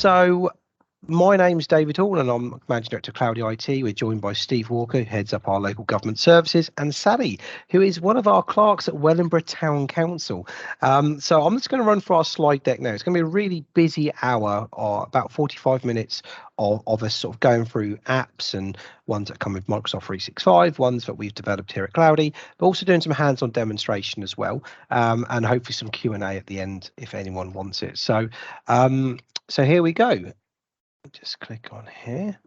So my name's David Hall and I'm Managing Director of CloudyIT. We're joined by Steve Walker, who heads up our local government services, and Sally, who is one of our clerks at Wellingborough Town Council. So I'm just going to run through our slide deck now. It's going to be a really busy hour, or about 45 minutes of us sort of going through apps and ones that come with Microsoft 365, ones that we've developed here at Cloudy, but also doing some hands-on demonstration as well, and hopefully some Q&A at the end if anyone wants it. So here we go. Just click on here.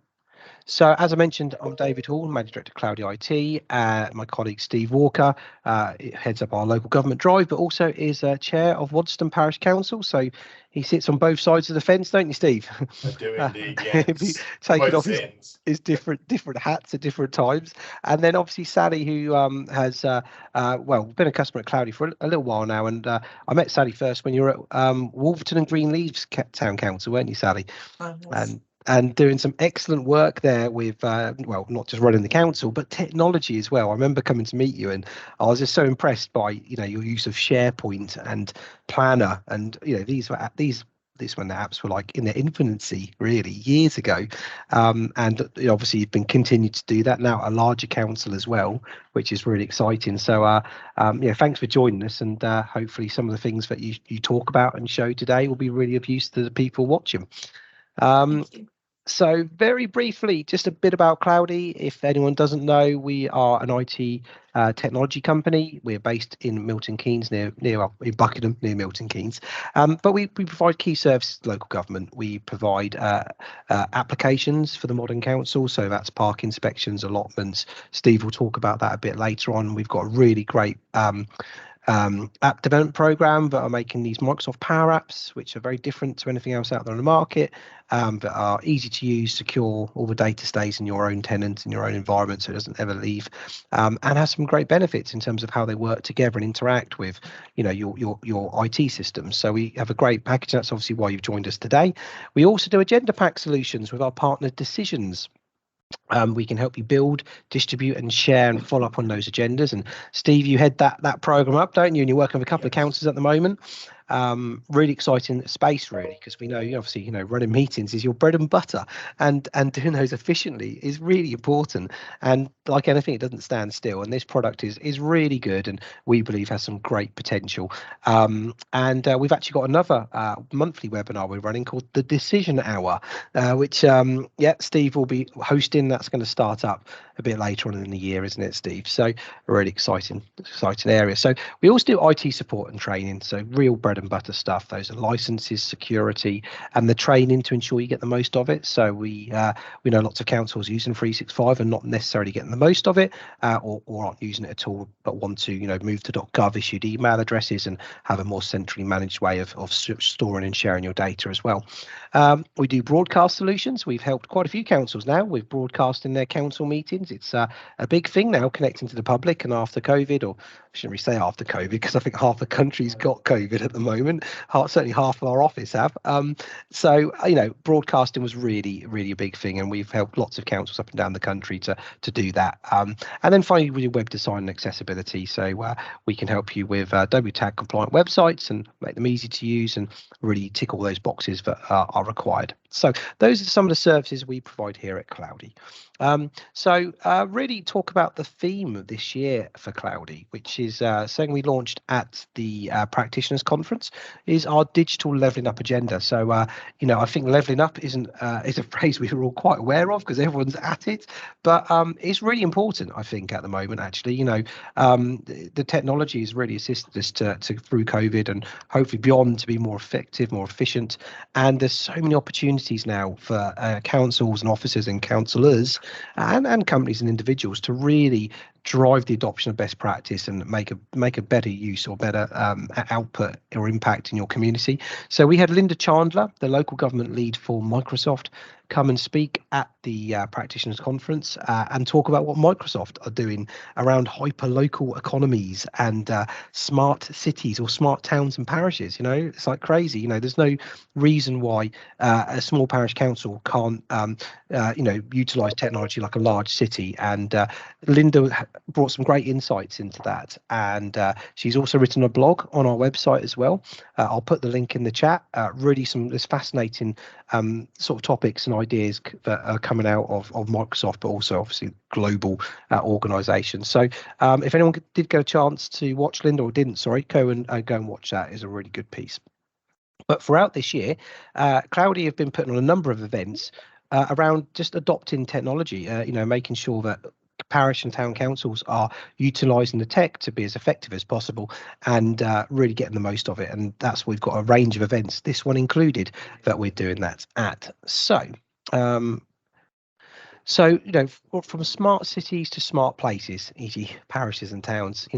So as I mentioned, I'm David Hall, Managing Director of CloudyIT. My colleague Steve Walker heads up our local government drive, but also is Chair of Waddesdon Parish Council. So he sits on both sides of the fence, don't you, Steve? I do indeed, yes. Taking off his different hats at different times. And then obviously Sally, who has been a customer at Cloudy for a little while now. And I met Sally first when you were at Wolverton and Greenleaf's Town Council, weren't you, Sally? And doing some excellent work there with, not just running the council, but technology as well. I remember coming to meet you and I was just so impressed by, your use of SharePoint and Planner. And, these when the apps were like in their infancy, really, years ago. And obviously you've been continued to do that now, a larger council as well, which is really exciting. So, thanks for joining us. And hopefully some of the things that you talk about and show today will be really of use to the people watching. So very briefly, just a bit about Cloudy. If anyone doesn't know, we are an IT technology company. We're based in Milton Keynes, in Buckingham, near Milton Keynes. But we provide key services to local government. We provide applications for the modern council. So that's park inspections, allotments. Steve will talk about that a bit later on. We've got a really great app development program that are making these Microsoft Power Apps, which are very different to anything else out there on the market, that are easy to use, secure. All the data stays in your own tenant, in your own environment, so it doesn't ever leave, and has some great benefits in terms of how they work together and interact with, your IT systems. So we have a great package. That's obviously why you've joined us today. We also do agenda pack solutions with our partner Decisions. We can help you build, distribute and share and follow up on those agendas. And Steve, you head that program up, don't you? And you're working with a couple of councils at the moment. Really exciting space, really, because we know obviously running meetings is your bread and butter, and doing those efficiently is really important. And like anything, it doesn't stand still, and this product is really good and we believe has some great potential. And we've actually got another monthly webinar we're running called the Decision Hour, which Steve will be hosting. That's going to start up a bit later on in the year, isn't it, Steve? So a really exciting area. So we also do IT support and training, so real bread and butter stuff. Those are licenses, security, and the training to ensure you get the most of it. So we know lots of councils using 365 and not necessarily getting the most of it, or aren't using it at all, but want to move to .gov issued email addresses and have a more centrally managed way of storing and sharing your data as well. We do broadcast solutions. We've helped quite a few councils now with broadcasting their council meetings. It's a big thing now, connecting to the public. And after COVID, or I shouldn't really say after COVID, because I think half the country's got COVID at the moment. Certainly half of our office have. So broadcasting was really, really a big thing, and we've helped lots of councils up and down the country to do that. And then finally, we do web design and accessibility. So we can help you with WTAG compliant websites and make them easy to use and really tick all those boxes that are required. So those are some of the services we provide here at Cloudy. Really talk about the theme of this year for Cloudy, which is something we launched at the Practitioners Conference, is our digital levelling up agenda. So, I think levelling up is a phrase we are all quite aware of because everyone's at it, but it's really important, I think, at the moment, actually. The technology has really assisted us to through COVID and hopefully beyond to be more effective, more efficient. And there's so many opportunities now for councils and officers and councillors and companies and individuals to really drive the adoption of best practice and make a better use or better output or impact in your community. So we had Linda Chandler, the local government lead for Microsoft, come and speak at the practitioners conference and talk about what Microsoft are doing around hyper local economies and smart cities or smart towns and parishes. It's like crazy. There's no reason why a small parish council can't utilize technology like a large city. And Linda brought some great insights into that, and she's also written a blog on our website as well. I'll put the link in the chat. Really there's fascinating sort of topics and ideas that are coming out of Microsoft, but also obviously global organizations. So if anyone did get a chance to watch Linda, or didn't, sorry, go and watch that. It's a really good piece. But throughout this year, Cloudy have been putting on a number of events around just adopting technology, making sure that parish and town councils are utilising the tech to be as effective as possible and really getting the most of it. And we've got a range of events, this one included, that we're doing that at. So, from smart cities to smart places, e.g. parishes and towns,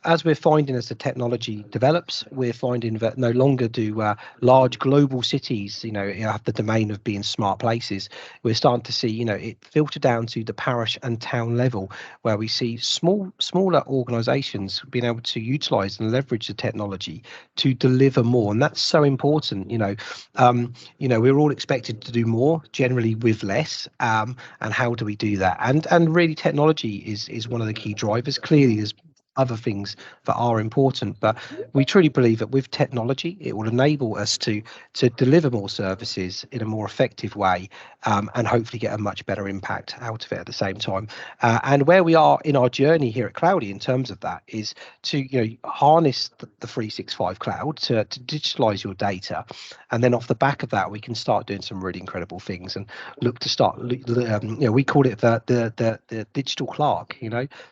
as we're finding as the technology develops, we're finding that no longer do large global cities, have the domain of being smart places. We're starting to see, it filter down to the parish and town level, where we see smaller organisations being able to utilise and leverage the technology to deliver more. And that's so important. We're all expected to do more, generally with less. And how do we do that? And really, technology is one of the key drivers. Clearly, there's other things that are important, but we truly believe that with technology, it will enable us to deliver more services in a more effective way, and hopefully get a much better impact out of it at the same time. And where we are in our journey here at Cloudy in terms of that is to harness the 365 cloud to digitalize your data, and then off the back of that, we can start doing some really incredible things and look to start. We call it the Digital Clerk.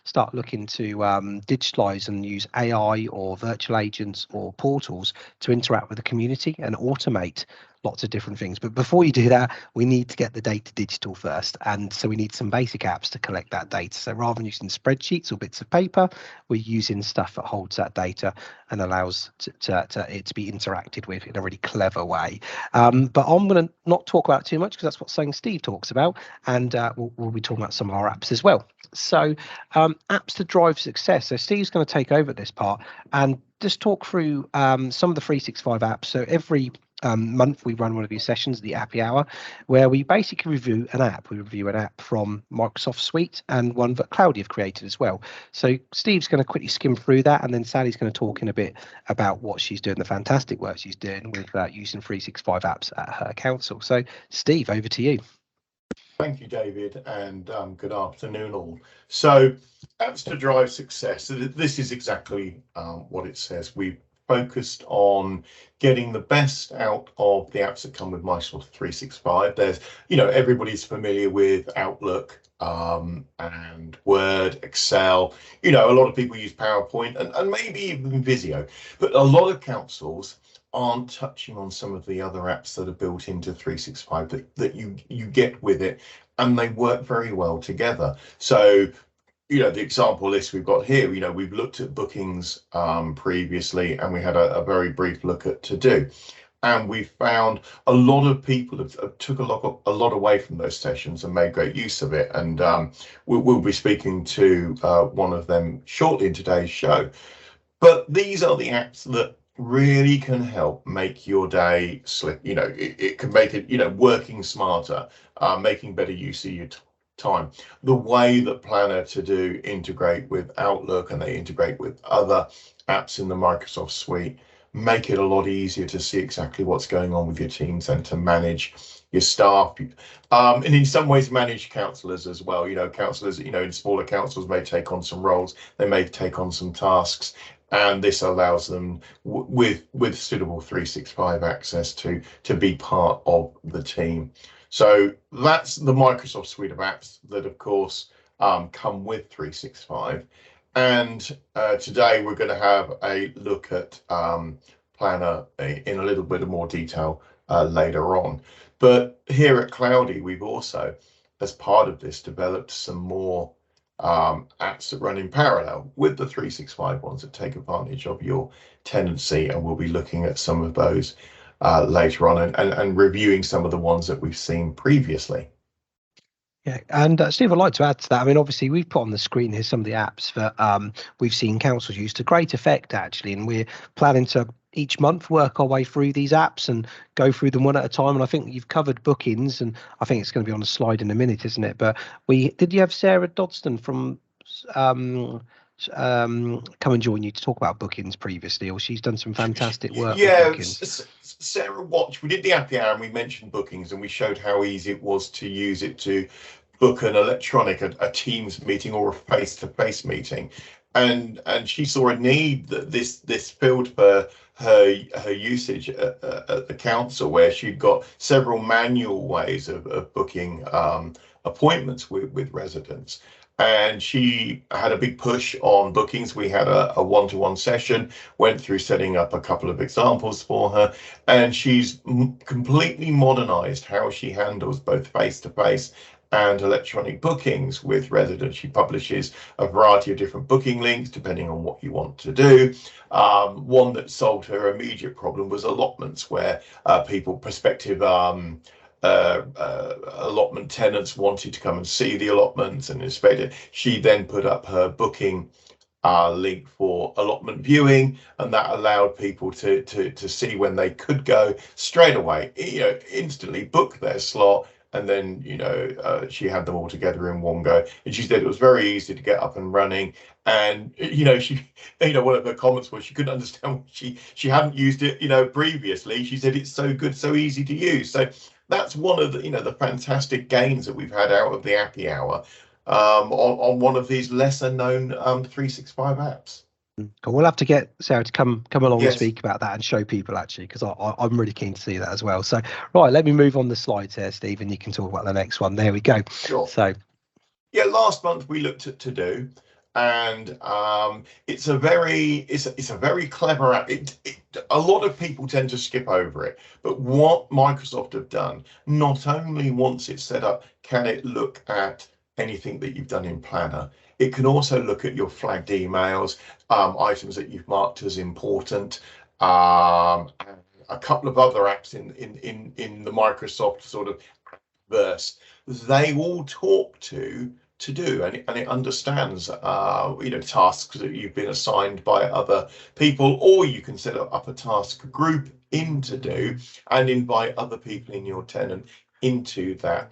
Start looking to digitalize and use AI or virtual agents or portals to interact with the community and automate lots of different things. But before you do that, we need to get the data digital first. And so we need some basic apps to collect that data. So rather than using spreadsheets or bits of paper, we're using stuff that holds that data and allows it to be interacted with in a really clever way. But I'm going to not talk about it too much because that's what Steve talks about. And we'll be talking about some of our apps as well. So apps to drive success. So Steve's going to take over this part and just talk through some of the 365 apps. So every month we run one of these sessions, the Appy Hour, where we basically review an app. We review an app from Microsoft Suite and one that Cloudy have created as well. So Steve's going to quickly skim through that, and then Sally's going to talk in a bit about what she's doing, the fantastic work she's doing with using 365 apps at her council. So Steve, over to you. Thank you, David, and good afternoon all. So apps to drive success. This is exactly what it says. We've focused on getting the best out of the apps that come with Microsoft 365. There's, everybody's familiar with Outlook and Word, Excel. A lot of people use PowerPoint and maybe even Visio, but a lot of councils aren't touching on some of the other apps that are built into 365 that you get with it, and they work very well together. So the example list we've got here, we've looked at bookings previously, and we had a very brief look at To Do, and we found a lot of people have took a lot away from those sessions and made great use of it, and we'll be speaking to one of them shortly in today's show. But these are the apps that really can help make your day slip. It can make it working smarter, making better use of your time. The way that Planner To Do integrate with Outlook, and they integrate with other apps in the Microsoft suite, make it a lot easier to see exactly what's going on with your teams and to manage your staff, and in some ways manage councillors as well. Councillors in smaller councils may take on some roles, they may take on some tasks, and this allows them with suitable 365 access to be part of the team. So that's the Microsoft suite of apps that, of course, come with 365. And today we're going to have a look at Planner in a little bit more detail later on. But here at Cloudy, we've also, as part of this, developed some more apps that run in parallel with the 365 ones that take advantage of your tenancy, and we'll be looking at some of those later on, and reviewing some of the ones that we've seen previously. Yeah, and Steve, I'd like to add to that. I mean, obviously, we've put on the screen here some of the apps that we've seen councils use to great effect, actually, and we're planning to each month work our way through these apps and go through them one at a time. And I think you've covered bookings, and I think it's going to be on a slide in a minute, isn't it? But did you have Sarah Dodson from um, come and join you to talk about bookings previously, or she's done some fantastic work with Yeah, bookings? Sarah Watch, we did the Appy Hour and we mentioned bookings, and we showed how easy it was to use it to book an electronic, a Teams meeting or a face-to-face meeting. And she saw a need that this filled for her usage at the council, where she'd got several manual ways of booking appointments with residents. And she had a big push on bookings. We had a one-to-one session, went through setting up a couple of examples for her, and she's completely modernized how she handles both face-to-face and electronic bookings with residents. She publishes a variety of different booking links depending on what you want to do. One that solved her immediate problem was allotments, where prospective allotment tenants wanted to come and see the allotments and inspect it. She then put up her booking link for allotment viewing, and that allowed people to see when they could go straight away, instantly book their slot. And then, she had them all together in one go. And she said it was very easy to get up and running. And, one of her comments was she couldn't understand, she hadn't used it, previously. She said it's so good, so easy to use. So that's one of the, the fantastic gains that we've had out of the Appy Hour on one of these lesser known 365 apps. Cool. We'll have to get Sarah to come along and Yes. speak about that and show people, actually, because I'm really keen to see that as well. So, right, let me move on the slides here, Steve, and you can talk about the next one. There we go. Sure. So, yeah, last month we looked at To Do, and it's a very clever app. A lot of people tend to skip over it, but what Microsoft have done, not only once it's set up, can it look at anything that you've done in Planner, it can also look at your flagged emails, items that you've marked as important, and a couple of other apps in the Microsoft sort of verse. They all talk to do, and it understands tasks that you've been assigned by other people, or you can set up a task group in To Do and invite other people in your tenant into that.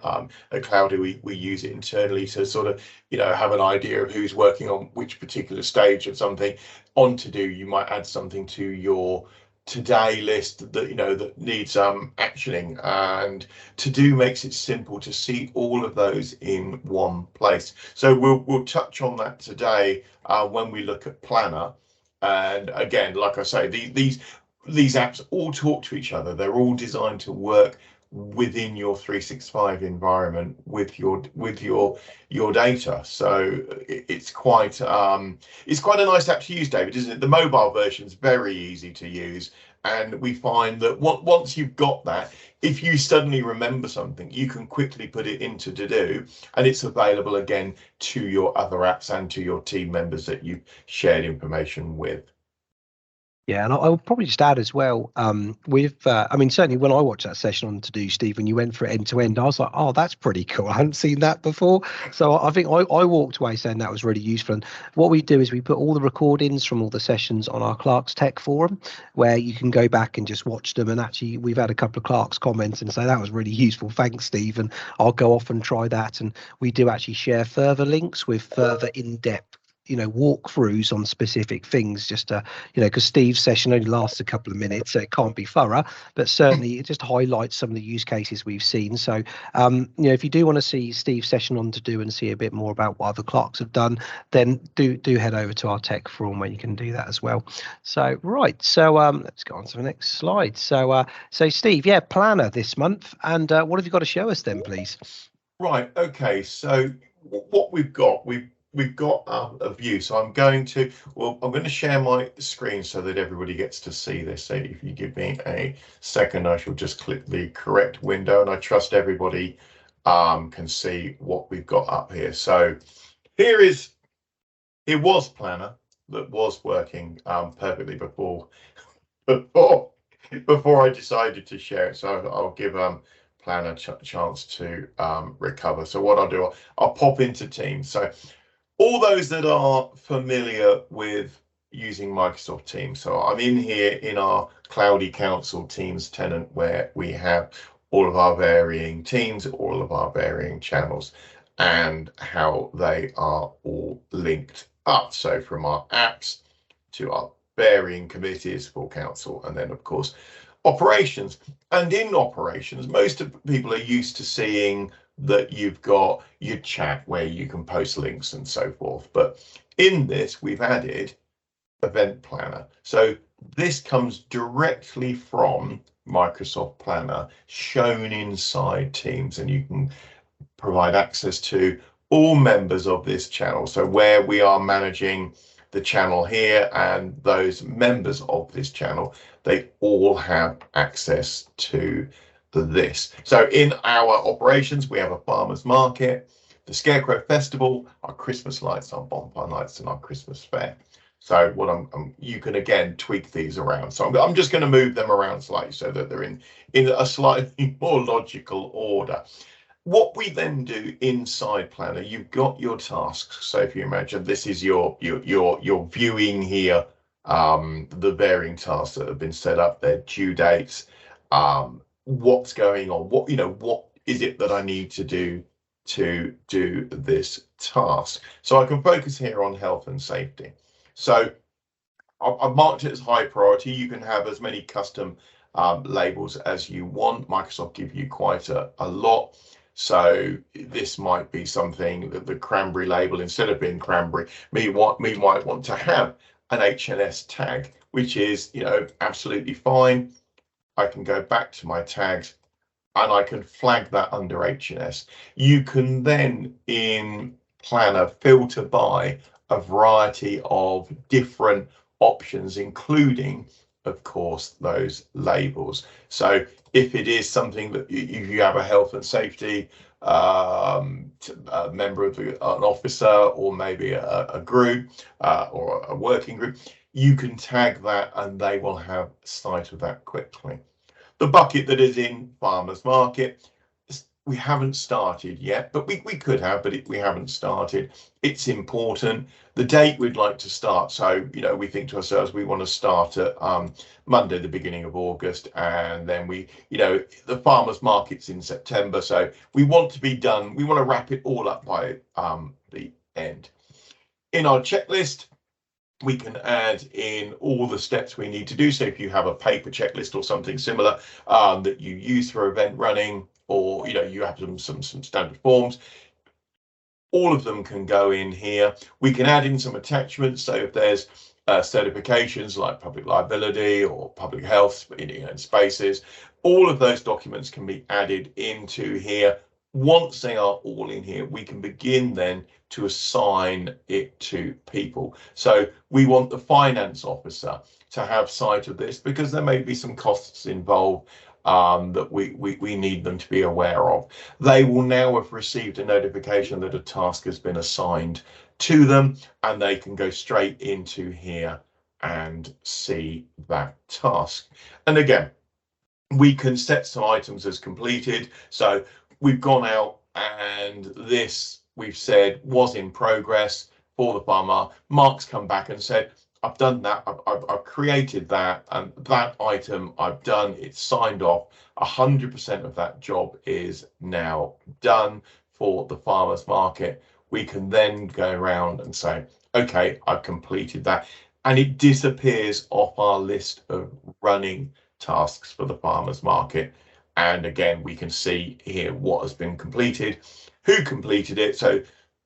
At Cloudy, we use it internally to sort of have an idea of who's working on which particular stage of something. On To Do, you might add something to your today list that that needs actioning, and To Do makes it simple to see all of those in one place. So we'll touch on that today when we look at Planner. And again, like I say, these apps all talk to each other. They're all designed to work within your 365 environment with your data. So it's quite a nice app to use, David, isn't it? The mobile version is very easy to use, and we find that once you've got that, if you suddenly remember something, you can quickly put it into To Do, and it's available again to your other apps and to your team members that you've shared information with. yeah, and I will probably just add as well, I mean, certainly when I watched that session on To Do, Steve, and you went for it end to end, I was like, oh, that's pretty cool. I hadn't seen that before. So I think I walked away saying that was really useful. And what we do is we put all the recordings from all the sessions on our Clerks Tech forum, where you can go back and just watch them. And actually, we've had a couple of clerks comment and say that was really useful. Thanks, Steve. And I'll go off and try that. And we do actually share further links with further in-depth walkthroughs on specific things, just to because Steve's session only lasts a couple of minutes, so it can't be thorough, but certainly it just highlights some of the use cases we've seen. So if you do want to see Steve's session on To Do and see a bit more about what other clerks have done, then do head over to our tech forum where you can do that as well. So let's go on to the next slide. So Steve, Planner this month, and what have you got to show us then, please? Right, okay, so what we've got a view. So I'm going to share my screen so that everybody gets to see this. So if you give me a second, I shall just click the correct window, and I trust everybody can see what we've got up here. So it was Planner that was working perfectly before before I decided to share it. So I'll give Plan a chance to recover. So what I'll do, I'll pop into Teams. So all those that are familiar with using Microsoft Teams. So I'm in here in our Cloudy Council Teams tenant where we have all of our varying teams, all of our varying channels, and how they are all linked up. So from our apps to our varying committees for council, and then of course operations. And in operations, most of people are used to seeing that you've got your chat where you can post links and so forth. But in this, we've added Event Planner. So this comes directly from Microsoft Planner, shown inside Teams, and you can provide access to all members of this channel. So where we are managing the channel here and those members of this channel, they all have access to this. So in our operations, we have a farmers market, the Scarecrow Festival, our Christmas lights, our bonfire lights, and our Christmas fair. So what you can again tweak these around. So I'm just going to move them around slightly so that they're in a slightly more logical order. What we then do inside Planner, you've got your tasks. So if you imagine this is your viewing here, the varying tasks that have been set up, their due dates, what's going on, what is it that I need to do this task. So I can focus here on health and safety. So I've marked it as high priority. You can have as many custom labels as you want. Microsoft give you quite a lot. So this might be something that the cranberry label, instead of being cranberry, me might want to have an HNS tag, which is, absolutely fine. I can go back to my tags and I can flag that under HNS. You can then in Planner filter by a variety of different options, including, of course, those labels. So if it is something that if you have a health and safety a member of an officer, or maybe a group or a working group, you can tag that and they will have sight of that quickly. The bucket that is in farmers market, we haven't started yet, but we could have, but we haven't started. It's important. The date we'd like to start. So, we think to ourselves, we want to start at Monday, the beginning of August. And then the farmers market's in September. So we want to be done. We want to wrap it all up by the end. In our checklist, we can add in all the steps we need to do. So if you have a paper checklist or something similar that you use for event running, or you have some standard forms, all of them can go in here. We can add in some attachments. So if there's certifications like public liability or public health in spaces, all of those documents can be added into here. Once they are all in here, we can begin then to assign it to people. So we want the finance officer to have sight of this, because there may be some costs involved that we need them to be aware of. They will now have received a notification that a task has been assigned to them, and they can go straight into here and see that task. And again, we can set some items as completed. So we've gone out and this, we've said, was in progress for the farmer. Mark's come back and said, I've done that, I've created that, and that item I've done, it's signed off. 100% of that job is now done for the farmers market. We can then go around and say, okay, I've completed that. And it disappears off our list of running tasks for the farmers market. And again, we can see here what has been completed, who completed it. So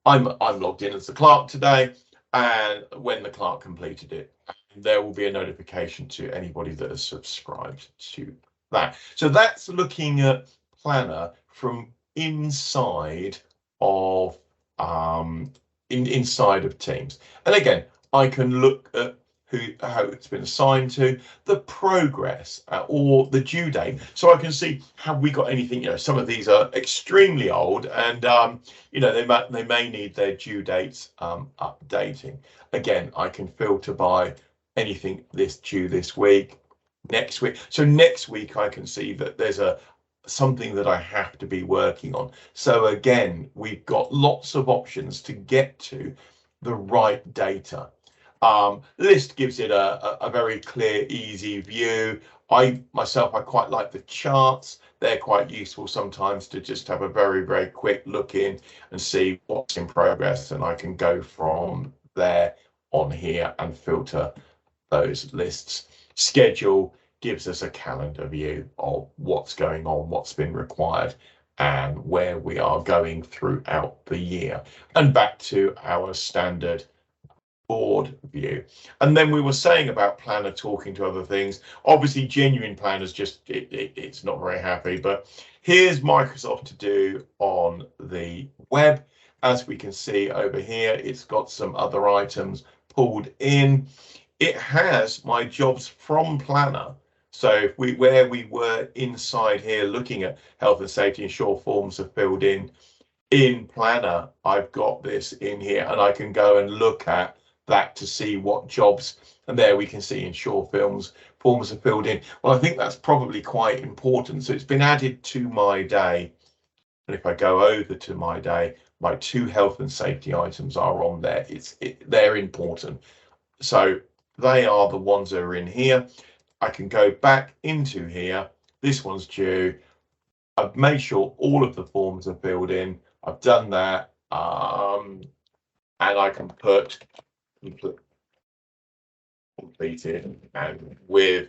I'm logged in as the clerk today, and when the clerk completed it, there will be a notification to anybody that has subscribed to that. So that's looking at Planner from inside of inside of Teams. And again, I can look at how it's been assigned to, the progress or the due date, so I can see, have we got anything. Some of these are extremely old, and they may need their due dates updating. Again, I can filter by anything due this week, next week. So next week I can see that there's something that I have to be working on. So again, we've got lots of options to get to the right data. List gives it a very clear, easy view. I quite like the charts. They're quite useful sometimes to just have a very quick look in and see what's in progress, and I can go from there on here and filter those lists. Schedule gives us a calendar view of what's going on, what's been required, and where we are going throughout the year. And back to our standard board view. And then we were saying about Planner talking to other things. Obviously genuine Planner's just it's not very happy, but here's Microsoft To Do on the web. As we can see over here, it's got some other items pulled in. It has my jobs from Planner. So if where we were inside here looking at health and safety, ensure forms are filled in Planner, I've got this in here, and I can go and look at that to see what jobs, and there we can see ensure forms are filled in. Well, I think that's probably quite important. So it's been added to my day, and if I go over to my day, my 2 health and safety items are on there. They're important, so they are the ones that are in here. I can go back into here. This one's due. I've made sure all of the forms are filled in. I've done that, and I can put completed and with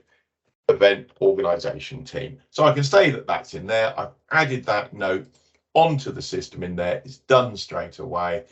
event organization team. So I can say that that's in there. I've added that note onto the system in there. It's done straight away.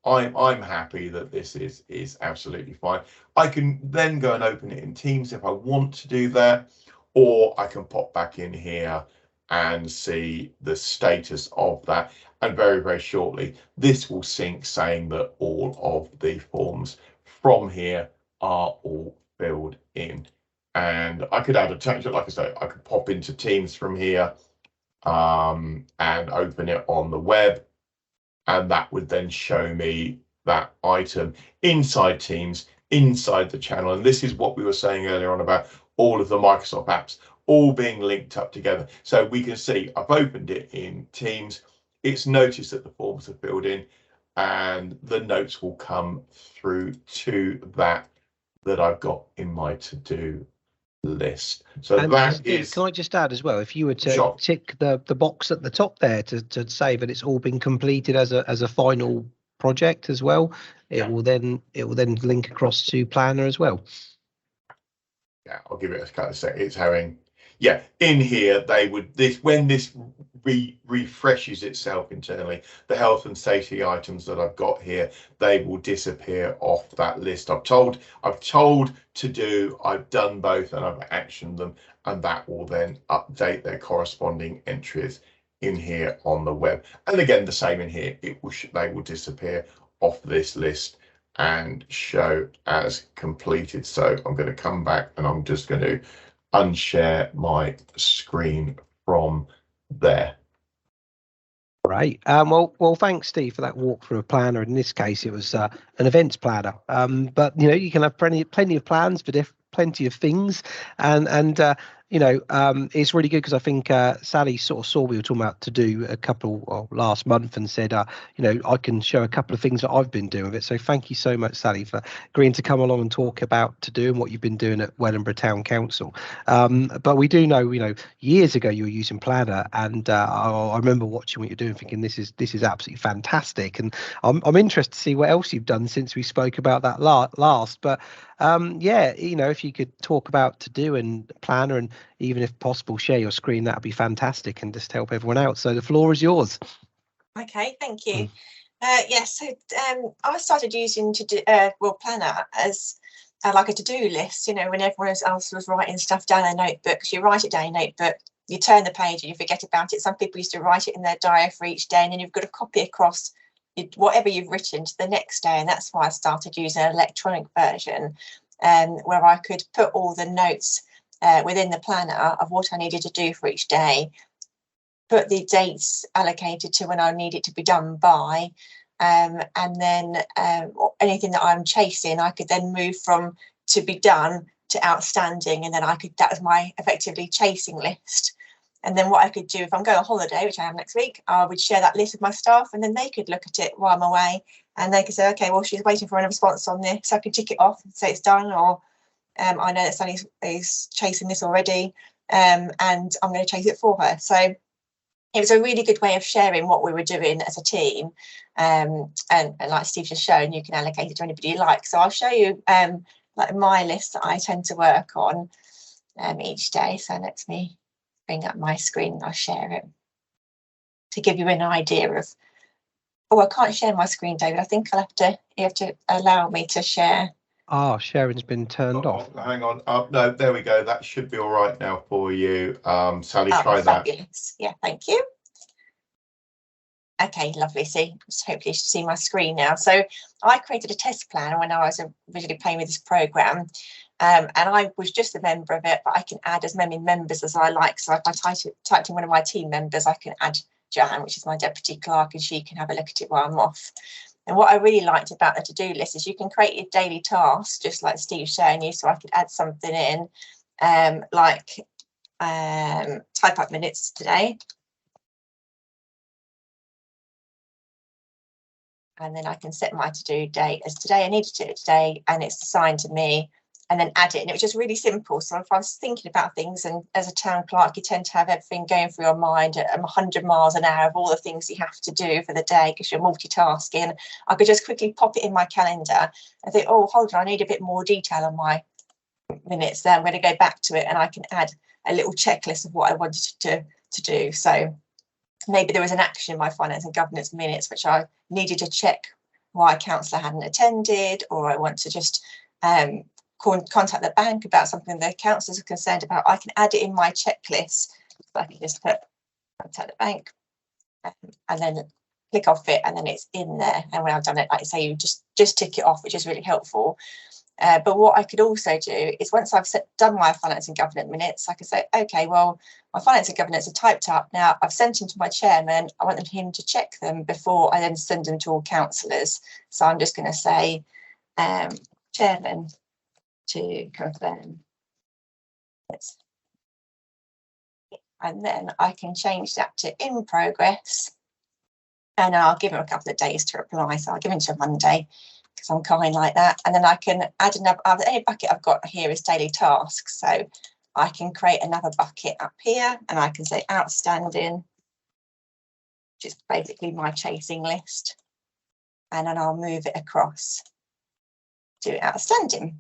I'm happy that this is absolutely fine. I can then go and open it in Teams if I want to do that, or I can pop back in here and see the status of that. And very shortly, this will sync saying that all of the forms from here are all filled in. And I could add a text, like I say, I could pop into Teams from here and open it on the web. And that would then show me that item inside Teams, inside the channel. And this is what we were saying earlier on about all of the Microsoft apps all being linked up together. So we can see I've opened it in Teams. It's noticed that the forms are filled in, and the notes will come through to that I've got in my to-do list. So and that Steve, is. can I just add as well, if you were to Sure. tick the box at the top there to say that it's all been completed as a final project as well, it will then link across to Planner as well. Yeah, I'll give it a couple of seconds. It's having, yeah, in here when this refreshes itself internally, the health and safety items that I've got here, they will disappear off that list. I've told to do, I've done both, and I've actioned them, and that will then update their corresponding entries in here on the web. And again, the same in here, they will disappear off this list and show as completed. So I'm going to come back and I'm just going to unshare my screen from there. Right. Well, thanks, Steve, for that walkthrough of Planner. In this case, it was an events planner. But you can have plenty of plans for plenty of things, and it's really good because I think Sally sort of saw we were talking about to do a couple last month and said, I can show a couple of things that I've been doing with it. So thank you so much, Sally, for agreeing to come along and talk about to do and what you've been doing at Wellingborough Town Council. But we do know, years ago you were using Planner, and I remember watching what you're doing, thinking this is absolutely fantastic. And I'm interested to see what else you've done since we spoke about that last. But if you could talk about to do and Planner, and even if possible share your screen, that would be fantastic, and just help everyone out. So the floor is yours. Okay, thank you. So I started using Planner as like a to-do list. When everyone else was writing stuff down in their notebooks, you write it down in your notebook, you turn the page and you forget about it. Some people used to write it in their diary for each day, and then you've got to copy across whatever you've written to the next day. And that's why I started using an electronic version, where I could put all the notes within the planner of what I needed to do for each day, put the dates allocated to when I need it to be done by, and then anything that I'm chasing, I could then move from to be done to outstanding, and then that was my effectively chasing list. And then what I could do if I'm going on holiday, which I am next week, I would share that list with my staff, and then they could look at it while I'm away, and they could say, okay, well, she's waiting for a response on this, so I could tick it off and say it's done, or I know that Sunny's chasing this already, and I'm going to chase it for her. So it was a really good way of sharing what we were doing as a team, and like Steve just shown, you can allocate it to anybody you like. So I'll show you like my list that I tend to work on each day. So let me bring up my screen and I'll share it to give you an idea of. Oh, I can't share my screen, David. I think you have to allow me to share. Sharing's been turned off. Hang on. No, there we go. That should be all right now for you. Sally, try fabulous. That. Yeah, thank you. Okay, lovely. See, hopefully you should see my screen now. So I created a test plan when I was originally playing with this program, and I was just a member of it, but I can add as many members as I like. So if I typed in one of my team members, I can add Jan, which is my deputy clerk, and she can have a look at it while I'm off. And what I really liked about the to-do list is you can create your daily tasks, just like Steve's showing you. So I could add something in, like type up minutes today. And then I can set my to-do date as today. I need to do it today, and it's assigned to me, and then add it. And it was just really simple. So if I was thinking about things, and as a town clerk, you tend to have everything going through your mind at 100 miles an hour of all the things you have to do for the day because you're multitasking. I could just quickly pop it in my calendar and think, oh, hold on, I need a bit more detail on my minutes there. I'm going to go back to it, and I can add a little checklist of what I wanted to do. So maybe there was an action in my finance and governance minutes which I needed to check why a councillor hadn't attended, or I want to just contact the bank about something the councillors are concerned about. I can add it in my checklist. So I can just put contact the bank and then click off it, and then it's in there. And when I've done it, like I say, you just tick it off, which is really helpful. But what I could also do is once I've done my finance and governance minutes, I can say, okay, well, my finance and governance are typed up. Now I've sent them to my chairman. I want him to check them before I then send them to all councillors. So I'm just going to say, chairman to confirm. And then I can change that to in progress. And I'll give him a couple of days to reply. So I'll give him to Monday, because I'm kind like that. And then I can add another bucket I've got here is daily tasks. So I can create another bucket up here, and I can say outstanding, which is basically my chasing list. And then I'll move it across to outstanding.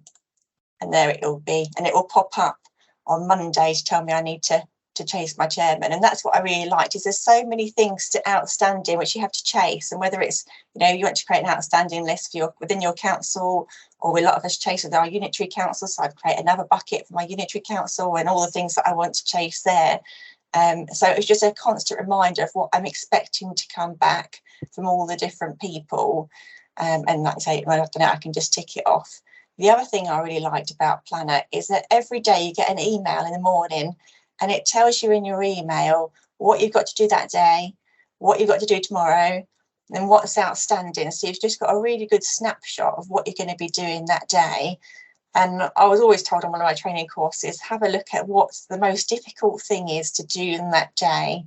And there it will be. And it will pop up on Monday to tell me I need to chase my chairman. And that's what I really liked, is there's so many things to outstanding which you have to chase. And whether it's, you want to create an outstanding list for within your council, or a lot of us chase with our unitary council, so I'd create another bucket for my unitary council and all the things that I want to chase there. So it was just a constant reminder of what I'm expecting to come back from all the different people. And like I say, when I've done it, I can just tick it off. The other thing I really liked about Planner is that every day you get an email in the morning, and it tells you in your email what you've got to do that day, what you've got to do tomorrow, and what's outstanding. So you've just got a really good snapshot of what you're going to be doing that day. And I was always told on one of my training courses, have a look at what's the most difficult thing is to do in that day,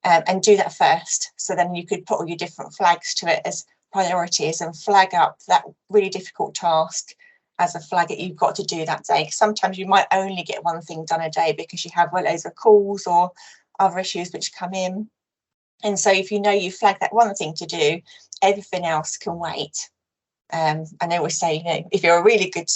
and do that first. So then you could put all your different flags to it as priorities and flag up that really difficult task as a flag that you've got to do that day. Sometimes you might only get one thing done a day because you have loads of calls or other issues which come in. And so if you flag that one thing to do, everything else can wait. And they always say, if you're a really good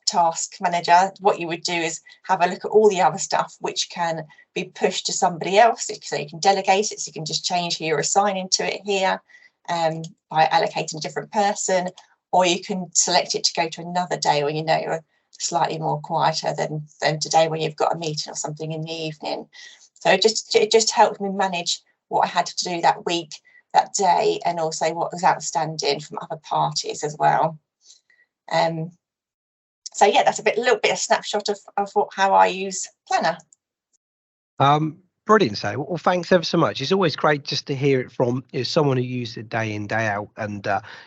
task manager, what you would do is have a look at all the other stuff which can be pushed to somebody else. So you can delegate it, so you can just change who you're assigning to it here by allocating a different person. Or you can select it to go to another day when you're slightly more quieter than today when you've got a meeting or something in the evening. So it just helped me manage what I had to do that week, that day, and also what was outstanding from other parties as well. So yeah, that's a little bit of snapshot of how I use Planner. Brilliant, Sally. Well, thanks ever so much. It's always great just to hear it from someone who uses it day in, day out, and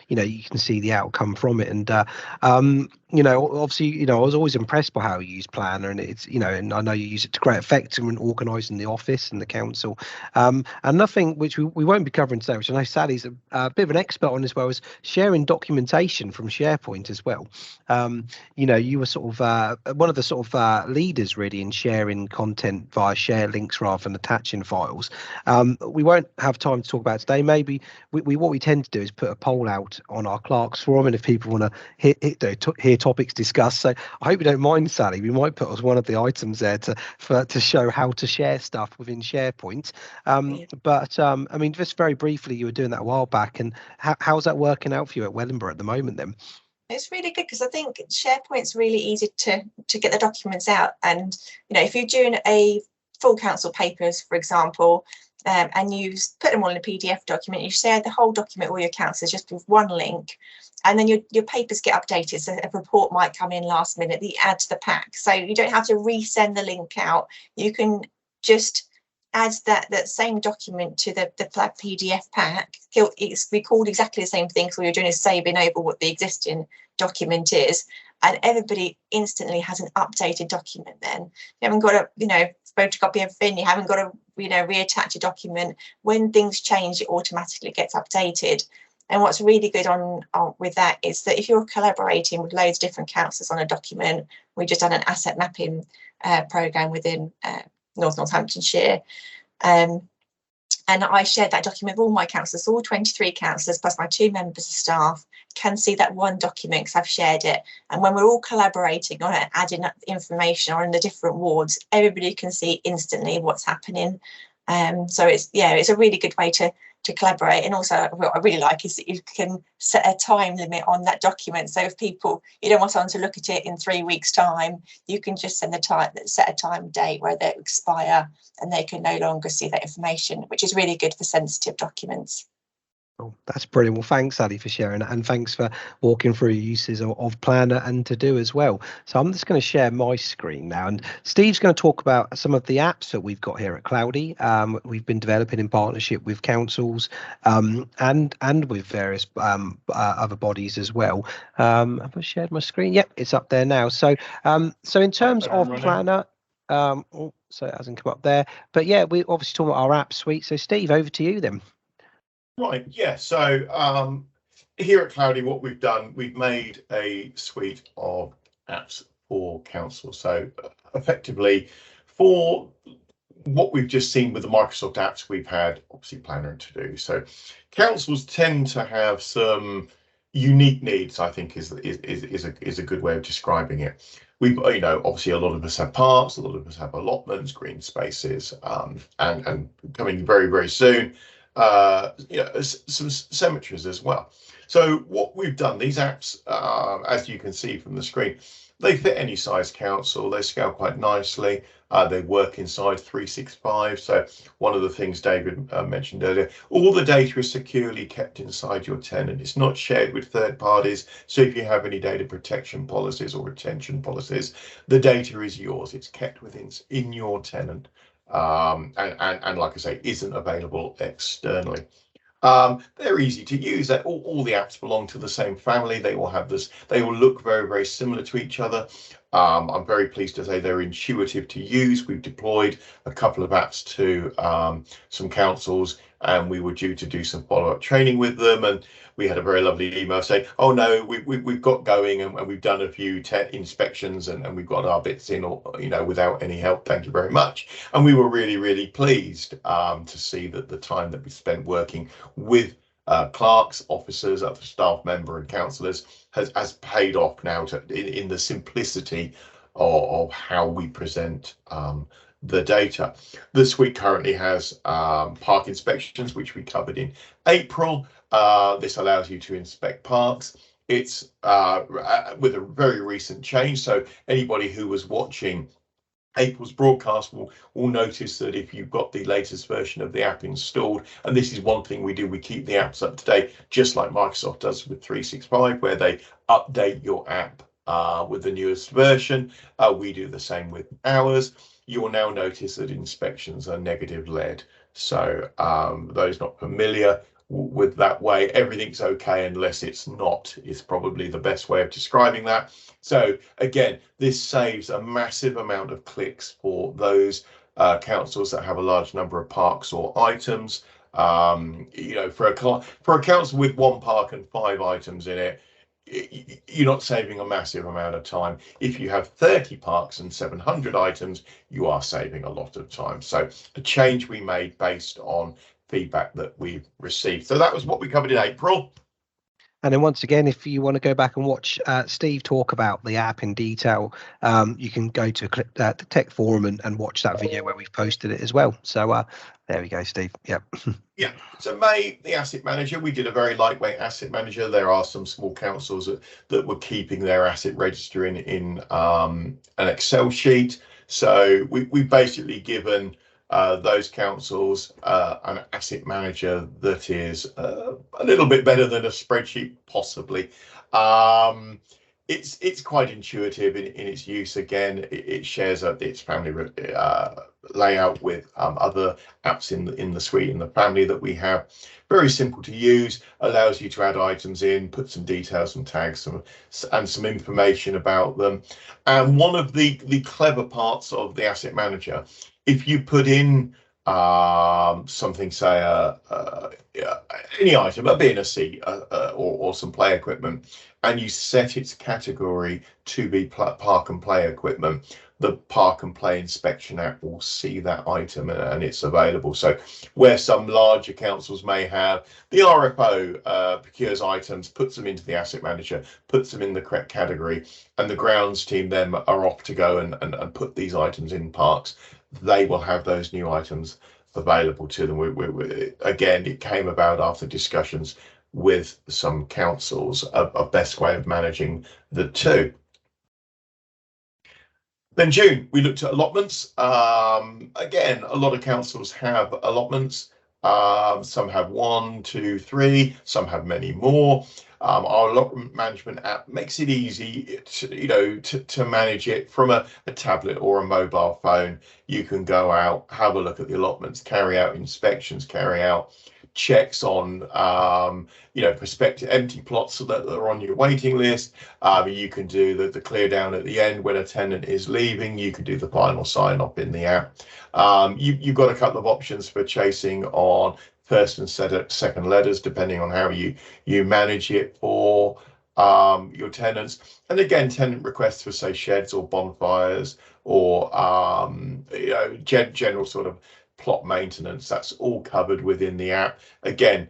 you can see the outcome from it. And you know, obviously, you know, I was always impressed by how you use Planner, and it's, you know, and I know you use it to great effect in organising the office and the council. And nothing which we won't be covering today, which I know Sally's a bit of an expert on as well, as sharing documentation from SharePoint as well. You know, you were sort of one of the sort of leaders really in sharing content via share links rather than attaching files. We won't have time to talk about it today. Maybe what we tend to do is put a poll out on our Clerks forum, and if people want to hear topics discussed, so I hope you don't mind, Sally. We might put as one of the items there to show how to share stuff within SharePoint. But I mean, just very briefly, you were doing that a while back, and how's that working out for you at Wellingborough at the moment then? It's really good because I think SharePoint's really easy to get the documents out. And, you know, if you're doing a full council papers, for example, and you put them all in a PDF document, you share the whole document, all your councillors, just with one link, and then your papers get updated. So a report might come in last minute that you add to the pack. So you don't have to resend the link out. You can just add that same document to the PDF pack. It's recalled exactly the same thing. So all you're doing is saving over what the existing document is, and everybody instantly has an updated document. Then you haven't got to, you know, photocopy everything. You haven't got to, you know, reattach a document. When things change, it automatically gets updated. And what's really good on with that is that if you're collaborating with loads of different councils on a document, we just done an asset mapping program within North Northamptonshire. And I shared that document with all my councillors, all 23 councillors plus my 2 members of staff can see that one document because I've shared it. And when we're all collaborating on it, adding up information on the different wards, everybody can see instantly what's happening. So it's a really good way to collaborate. And also what I really like is that you can set a time limit on that document. So if people, you don't want someone to look at it in 3 weeks' time, you can just set a time date where they expire and they can no longer see that information, which is really good for sensitive documents. Oh, that's brilliant. Well, thanks, Sally, for sharing that, and thanks for walking through uses of Planner and To Do as well. So I'm just going to share my screen now, and Steve's going to talk about some of the apps that we've got here at Cloudy. We've been developing in partnership with councils and with various other bodies as well. Have I shared my screen? Yep, it's up there now. So in terms of Planner, so it hasn't come up there, but yeah, we obviously talking about our app suite. So Steve, over to you then. Right, yeah, so here at Cloudy, what we've done, we've made a suite of apps for council. So effectively, for what we've just seen with the Microsoft apps, we've had obviously Planner and To Do. So councils tend to have some unique needs, I think is a good way of describing it. We've, you know, obviously a lot of us have parks, a lot of us have allotments, green spaces, and coming very, very soon, you know, some cemeteries as well. So what we've done, these apps, as you can see from the screen, they fit any size council. They scale quite nicely. They work inside 365. So one of the things David mentioned earlier, all the data is securely kept inside your tenant. It's not shared with third parties. So if you have any data protection policies or retention policies, the data is yours. It's kept in your tenant. And like I say, isn't available externally. They're easy to use. All the apps belong to the same family. They all have this. They all look very, very similar to each other. I'm very pleased to say they're intuitive to use. We've deployed a couple of apps to some councils, and we were due to do some follow-up training with them, and we had a very lovely email saying, oh no, we've got going, and we've done a few inspections, and we've got our bits in, or, you know, without any help, thank you very much. And we were really, really pleased to see that the time that we spent working with clerks, officers, other staff member and councillors has paid off now in the simplicity of how we present the data. The suite currently has park inspections, which we covered in April. This allows you to inspect parks. It's with a very recent change, so anybody who was watching April's broadcast will notice that if you've got the latest version of the app installed, and this is one thing we do, we keep the apps up to date, just like Microsoft does with 365, where they update your app with the newest version. We do the same with ours. You will now notice that inspections are negative lead. So those not familiar, with that way. Everything's okay unless it's not, is probably the best way of describing that. So again, this saves a massive amount of clicks for those councils that have a large number of parks or items. You know, for a council with 1 park and 5 items in it, you're not saving a massive amount of time. If you have 30 parks and 700 items, you are saving a lot of time. So a change we made based on feedback that we've received. So that was what we covered in April. And then once again, if you want to go back and watch Steve talk about the app in detail, you can go to the Tech Forum and watch that video where we've posted it as well. So there we go, Steve. Yep. Yeah. So the asset manager, we did a very lightweight asset manager. There are some small councils that were keeping their asset register in an Excel sheet. So we basically given those councils an asset manager that is a little bit better than a spreadsheet, possibly. It's quite intuitive in its use. Again, it shares its family layout with other apps in the suite, in the family that we have. Very simple to use, allows you to add items in, put some details and tags and some information about them. And one of the clever parts of the asset manager, if you put in something, say any item, a bin, a seat, or some play equipment, and you set its category to be park and play equipment, the park and play inspection app will see that item and it's available. So where some larger councils may have, the RFO procures items, puts them into the asset manager, puts them in the correct category, and the grounds team then are off to go and put these items in parks, they will have those new items available to them. Again, it came about after discussions with some councils, a best way of managing the two. Then June, we looked at allotments. Again, a lot of councils have allotments. Some have 1, 2, 3, some have many more. Our allotment management app makes it easy to manage it from a tablet or a mobile phone. You can go out, have a look at the allotments, carry out inspections, carry out checks on prospective empty plots that are on your waiting list. You can do the clear down at the end when a tenant is leaving. You can do the final sign off in the app. You've got a couple of options for chasing on first and second letters, depending on how you manage it for your tenants. And again, tenant requests for, say, sheds or bonfires or general sort of plot maintenance, that's all covered within the app. Again,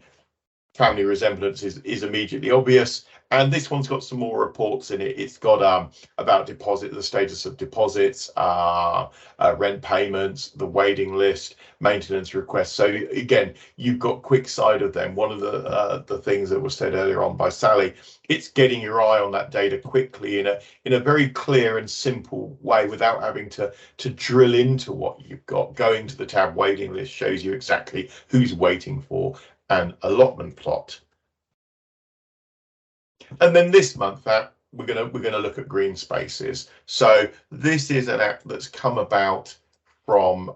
family resemblance is immediately obvious, and this one's got some more reports in it. It's got about the status of deposits, rent payments, the waiting list, maintenance requests. So again, you've got quick side of them. One of the things that was said earlier on by Sally, it's getting your eye on that data quickly in a very clear and simple way without having to drill into what you've got. Going to the tab waiting list shows you exactly who's waiting for an allotment plot. And then this month we're gonna look at green spaces. So this is an app that's come about from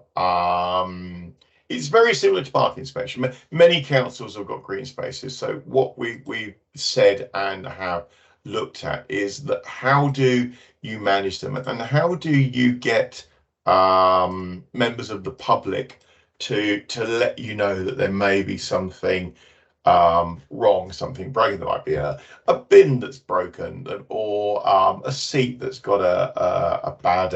it's very similar to park inspection. Many councils have got green spaces. So what we said and have looked at is that how do you manage them, and how do you get members of the public to let you know that there may be something wrong, something broken. There might be a bin that's broken, or a seat that's got a bad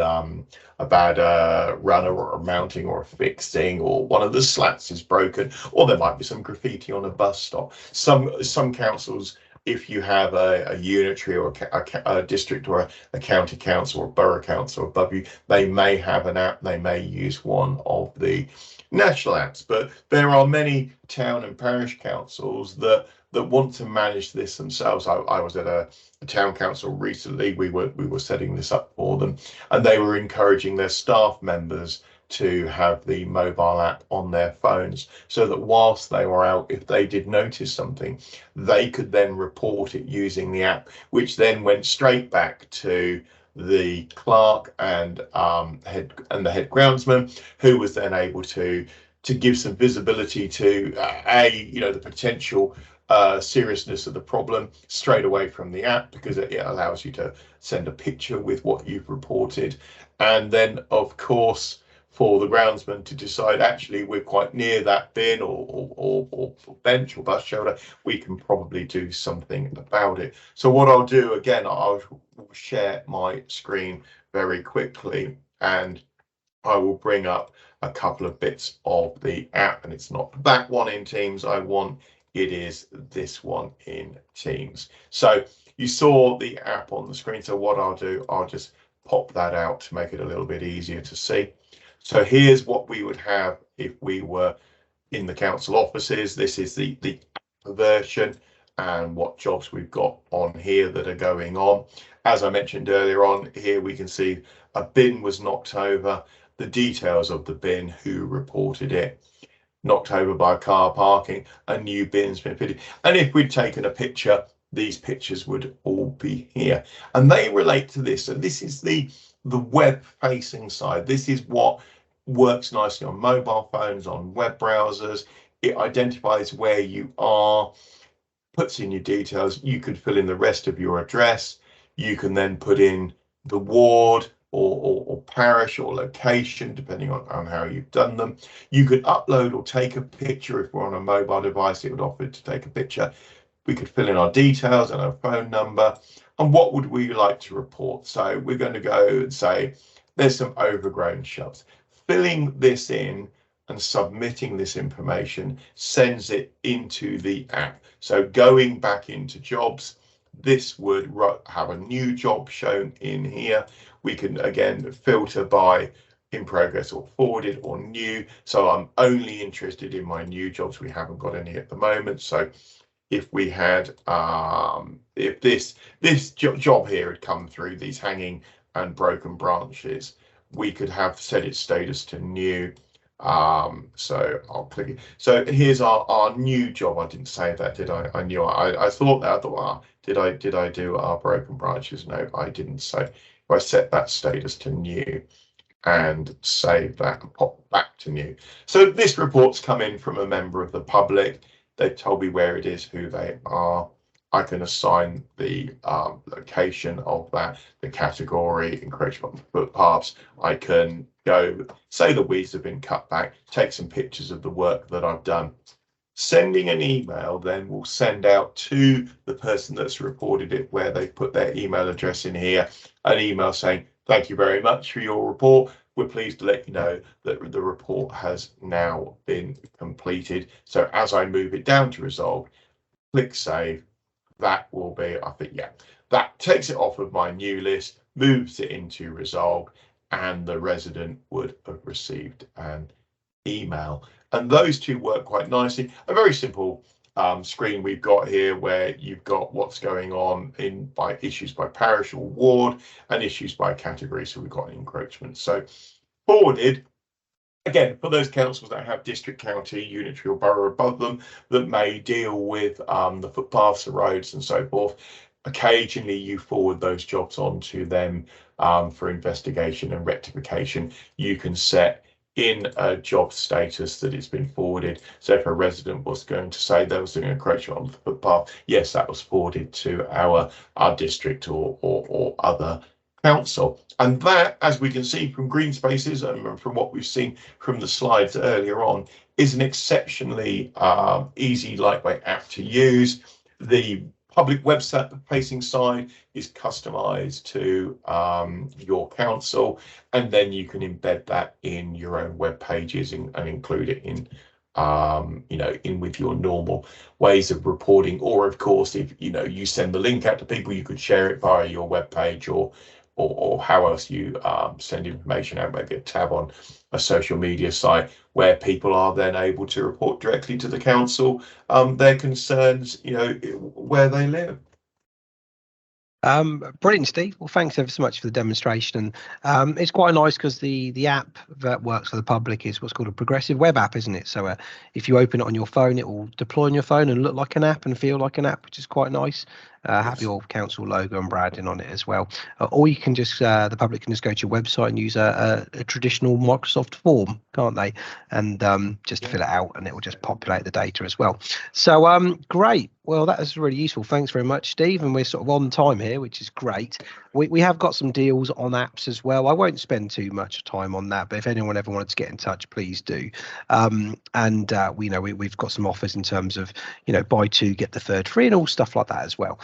runner or a mounting or a fixing, or one of the slats is broken, or there might be some graffiti on a bus stop. Some councils, if you have a unitary or a district or a county council or borough council above you, they may have an app. They may use one of the national apps, but there are many town and parish councils that want to manage this themselves. I was at a town council recently. We were setting this up for them, and they were encouraging their staff members to have the mobile app on their phones, so that whilst they were out, if they did notice something, they could then report it using the app, which then went straight back to the clerk and the head groundsman, who was then able to to give some visibility to the potential seriousness of the problem straight away from the app, because it allows you to send a picture with what you've reported. And then, of course, for the groundsman to decide, actually, we're quite near that bin or bench or bus shelter, we can probably do something about it. So what I'll do, again, I'll share my screen very quickly, and I will bring up a couple of bits of the app. And it's not that one in Teams I want, it is this one in Teams. So you saw the app on the screen. So what I'll do, I'll just pop that out to make it a little bit easier to see. So here's what we would have if we were in the council offices. This is the version and what jobs we've got on here that are going on. As I mentioned earlier on, here we can see a bin was knocked over, the details of the bin, who reported it, knocked over by car parking, a new bin's been fitted. And if we'd taken a picture, these pictures would all be here. And they relate to this. So this is the web facing side. This is what works nicely on mobile phones, on web browsers. It identifies where you are, puts in your details. You could fill in the rest of your address. You can then put in the ward or parish or location, depending on how you've done them. You could upload or take a picture. If we're on a mobile device, it would offer to take a picture. We could fill in our details and our phone number. And what would we like to report? So we're going to go and say there's some overgrown shrubs. Filling this in and submitting this information sends it into the app. So going back into jobs, this would have a new job shown in here. We can again filter by in progress or forwarded or new. So I'm only interested in my new jobs. We haven't got any at the moment. So if we had, if this job here had come through, these hanging and broken branches, we could have set its status to new. So I'll click it. So here's our new job. I didn't say that, did I? I knew I thought that. I thought, did I do our broken branches? No, I didn't. So if I set that status to new and save that and pop back to new. So this report's come in from a member of the public. They've told me where it is, who they are. I can assign the location of that, the category, encroachment on footpaths. I can go, say the weeds have been cut back, take some pictures of the work that I've done. Sending an email then will send out to the person that's reported it, where they put their email address in here, an email saying, thank you very much for your report. We're pleased to let you know that the report has now been completed. So as I move it down to resolve, click save. That will be, I think, yeah, that takes it off of my new list, moves it into resolve, and the resident would have received an email. And those two work quite nicely. A very simple screen we've got here, where you've got what's going on in by issues by parish or ward and issues by category. So we've got encroachment. So forwarded, again, for those councils that have district, county, unitary or borough above them that may deal with the footpaths, the roads and so forth, occasionally you forward those jobs on to them for investigation and rectification. You can set in a job status that it's been forwarded. So if a resident was going to say there was an encroachment on the footpath, yes, that was forwarded to our district or other council. And that, as we can see from green spaces and from what we've seen from the slides earlier on, is an exceptionally easy, lightweight app to use. The public website facing side is customized to your council, and then you can embed that in your own web pages and include it in in with your normal ways of reporting. Or of course, if you send the link out to people, you could share it via your web page or how else you send information out, maybe a tab on a social media site where people are then able to report directly to the council their concerns, where they live. Brilliant, Steve. Well, thanks ever so much for the demonstration. And it's quite nice because the app that works for the public is what's called a progressive web app, isn't it? So if you open it on your phone, it will deploy on your phone and look like an app and feel like an app, which is quite nice. have your council logo and branding on it as well. Or you can just, the public can just go to your website and use a traditional Microsoft form, can't they? And just fill it out, and it will just populate the data as well. So great. Well, that is really useful. Thanks very much, Steve. And we're sort of on time here, which is great. We have got some deals on apps as well. I won't spend too much time on that, but if anyone ever wanted to get in touch, please do. We've got some offers in terms of, buy two, get the third free and all stuff like that as well.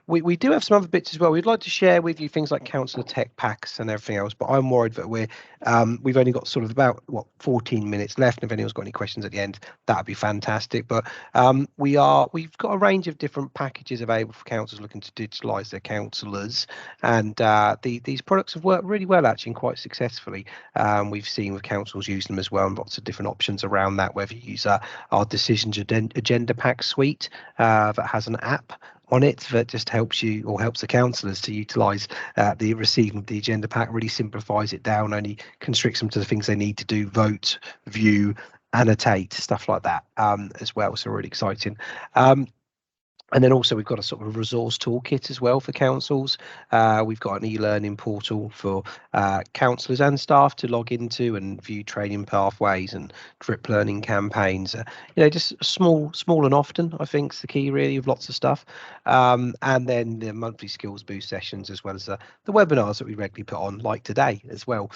We do have some other bits as well. We'd like to share with you things like councillor tech packs and everything else, but I'm worried that we've only got sort of about 14 minutes left, and if anyone's got any questions at the end, that'd be fantastic. But we've got a range of different packages available for councils looking to digitalise their councillors, and these products have worked really well actually, and quite successfully. We've seen with councils using them as well, and lots of different options around that, whether you use our Decisions Agenda Pack suite that has an app on it that just helps you, or helps the councillors to utilise the receiving of the agenda pack, really simplifies it down, only constricts them to the things they need to do: vote, view, annotate, stuff like that as well. So really exciting. And then also we've got a sort of resource toolkit as well for councils. We've got an e-learning portal for councillors and staff to log into and view training pathways and drip learning campaigns. Just small and often, I think, is the key really, of lots of stuff. And then the monthly skills boost sessions, as well as the webinars that we regularly put on, like today as well.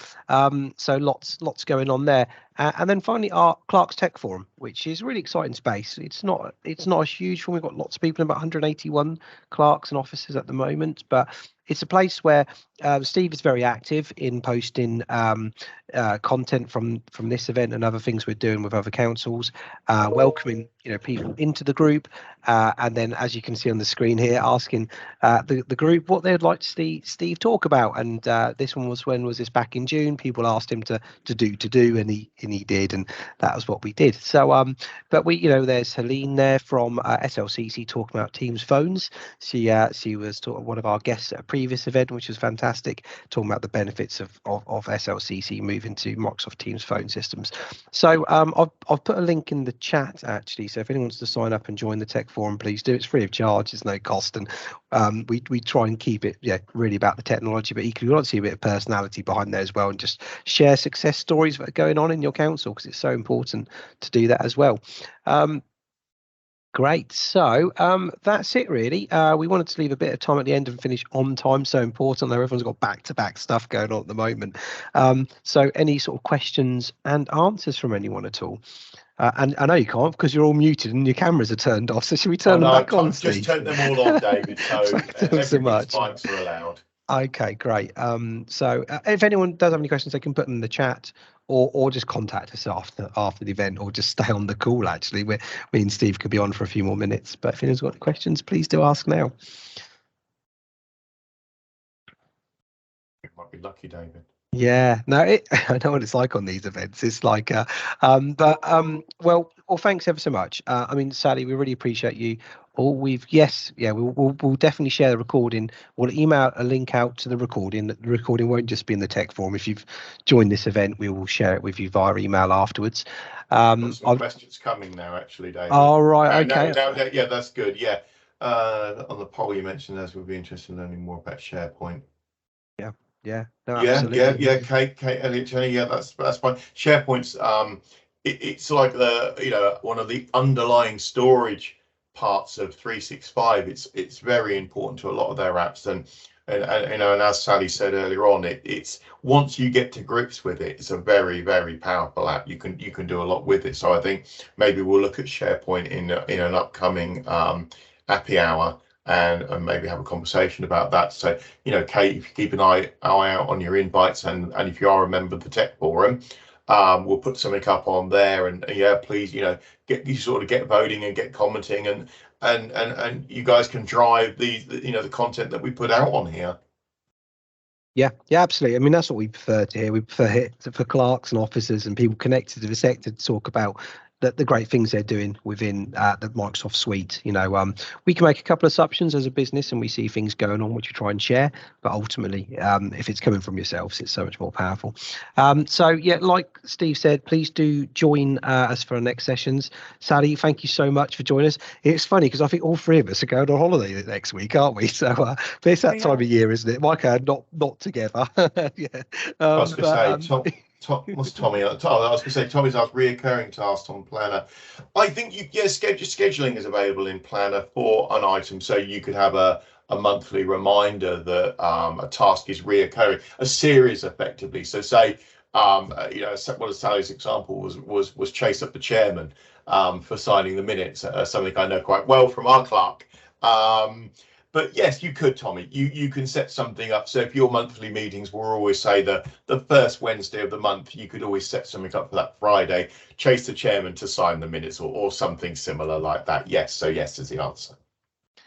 So lots going on there. And then finally, our Clerks Tech Forum, which is a really exciting space. It's not a huge forum. We've got lots of people, about 181 clerks and officers at the moment, but it's a place where Steve is very active in posting content from this event and other things we're doing with other councils, welcoming people into the group, and then, as you can see on the screen here, asking the group what they'd like to see Steve talk about. And this one was, when was this? Back in June. People asked him to do, and he did, and that was what we did. So but there's Helene there from SLCC talking about Teams phones. She was one of our guests at a previous event, which was fantastic, talking about the benefits of SLCC moving to Microsoft Teams phone systems. So I've put a link in the chat actually, so if anyone wants to sign up and join the tech forum, please do. It's free of charge, there's no cost, and we try and keep it really about the technology, but equally we want to see a bit of personality behind there as well, and just share success stories that are going on in your council, because it's so important to do that as well. Great. So that's it really. We wanted to leave a bit of time at the end and finish on time. So important. Everyone's got back-to-back stuff going on at the moment. So any sort of questions and answers from anyone at all? And I know you can't, because you're all muted and your cameras are turned off. So should we turn them back on, Steve? Just turn them all on, David. So Thanks so much. Mics are allowed. Okay, great. So if anyone does have any questions, they can put them in the chat, or just contact us after the event, or just stay on the call. Actually, me and Steve could be on for a few more minutes. But if anyone's got any questions, please do ask now. You might be lucky, David. Yeah, no, I know what it's like on these events. It's like, well, thanks ever so much. I mean, Sally, we really appreciate you. We'll definitely share the recording. We'll email a link out to the recording. The recording won't just be in the tech forum. If you've joined this event, we will share it with you via email afterwards. Some questions coming now, actually, David. All right, okay. Yeah, that's good. Yeah, on the poll you mentioned, as we'll be interested in learning more about SharePoint. Yeah, no, absolutely. Yeah. Kate Elliott, Jenny, yeah, that's fine. SharePoint's it's like one of the underlying storage parts of 365. It's very important to a lot of their apps, and as Sally said earlier on, it's once you get to grips with it, it's a very, very powerful app. You can do a lot with it. So I think maybe we'll look at SharePoint in an upcoming Appy Hour, and maybe have a conversation about that. So, Kate, if you keep an eye out on your invites, and if you are a member of the tech forum, we'll put something up on there, and please, get voting and get commenting, and you guys can drive the content that we put out on here. Yeah, absolutely. I mean, that's what we prefer to hear. We prefer it for clerks and officers and people connected to the sector to talk about the great things they're doing within the Microsoft suite. We can make a couple of assumptions as a business, and we see things going on which we try and share. But ultimately, if it's coming from yourselves, it's so much more powerful. So yeah, like Steve said, please do join us for our next sessions. Sally, thank you so much for joining us. It's funny because I think all three of us are going on holiday next week, aren't we? So but it's that time of year, isn't it? Micah, not together. Yeah. I was going to say, what's Tommy? I was going to say, Tommy's asked reoccurring tasks on Planner. I think scheduling is available in Planner for an item, so you could have a monthly reminder that a task is reoccurring, a series effectively. So say, one of Sally's example was chase up the chairman for signing the minutes, something I know quite well from our clerk. But yes, you could, Tommy. You can set something up. So if your monthly meetings were always, say, the first Wednesday of the month, you could always set something up for that Friday, chase the chairman to sign the minutes or something similar like that. Yes, so yes is the answer.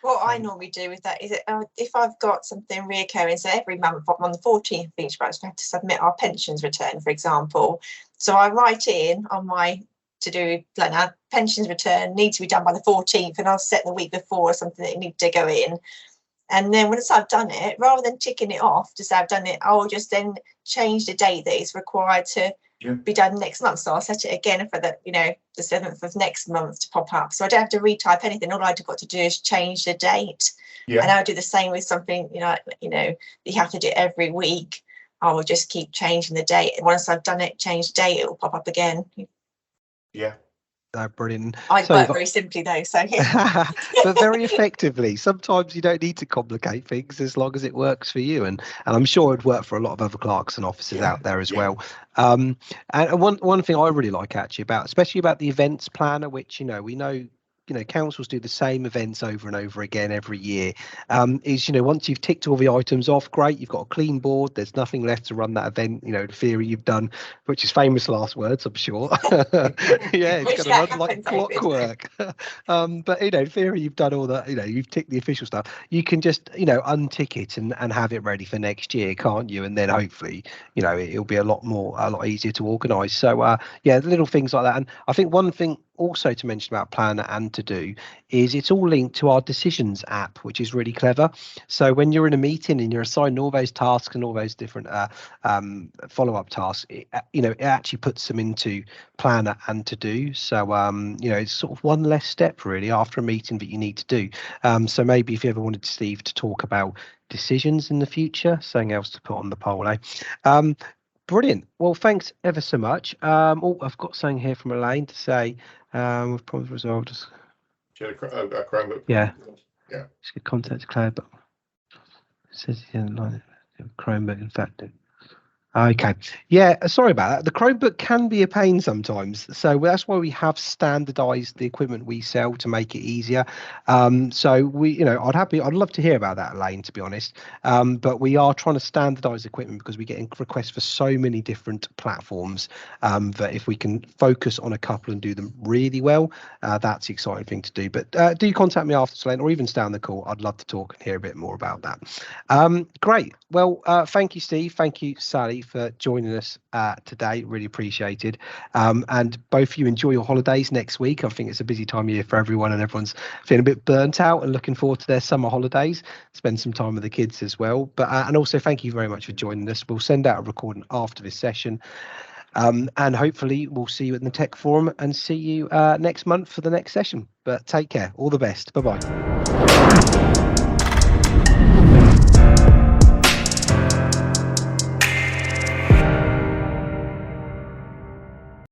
What I normally do with that is if I've got something reoccurring, so every month on the 14th of each month, we have to submit our pensions return, for example. So I write in on my to-do planner, pensions return needs to be done by the 14th, and I'll set the week before or something that needs to go in. And then once I've done it, rather than ticking it off to say I've done it, I'll just then change the date that it's required to be done next month. So I'll set it again for the 7th of next month to pop up. So I don't have to retype anything. All I've got to do is change the date. Yeah. And I'll do the same with something, you have to do every week. I will just keep changing the date. And once I've done it, change the date, it will pop up again. Yeah. Brilliant. I work very simply though, so yeah. But very effectively. Sometimes you don't need to complicate things as long as it works for you, and I'm sure it'd work for a lot of other clerks and officers out there as well. And one thing I really like actually especially about the events planner, which we know councils do the same events over and over again every year, is once you've ticked all the items off, great, you've got a clean board, there's nothing left to run that event, the theory you've done, which is famous last words, I'm sure. Yeah, it's going to run like clockwork. But theory you've done all that, you've ticked the official stuff, you can just untick it and have it ready for next year, can't you? And then hopefully it'll be a lot easier to organize. So yeah, little things like that. And I think one thing also to mention about Planner and To Do is it's all linked to our Decisions app, which is really clever. So when you're in a meeting and you're assigned all those tasks and all those different follow-up tasks, it actually puts them into Planner and To Do. So it's sort of one less step really after a meeting that you need to do. So maybe if you ever wanted Steve to talk about decisions in the future, something else to put on the poll, Brilliant. Well, thanks ever so much. I've got something here from Elaine to say. We've problems resolved. A Chromebook. Yeah. Yeah. Just get contact Cloud, but it says here Chromebook. In fact, okay. Yeah. Sorry about that. The Chromebook can be a pain sometimes, so that's why we have standardized the equipment we sell to make it easier. So we, I'd love to hear about that, Elaine, to be honest. But we are trying to standardize equipment because we get requests for so many different platforms that if we can focus on a couple and do them really well, that's the exciting thing to do. But do contact me after, Elaine, or even stay on the call. I'd love to talk and hear a bit more about that. Great. Well, thank you, Steve. Thank you, Sally, for joining us today. Really appreciated. And both of you enjoy your holidays next week. I think it's a busy time of year for everyone, and everyone's feeling a bit burnt out and looking forward to their summer holidays. Spend some time with the kids as well. But and also thank you very much for joining us. We'll send out a recording after this session. And hopefully we'll see you in the Tech Forum and see you next month for the next session. But take care. All the best. Bye-bye.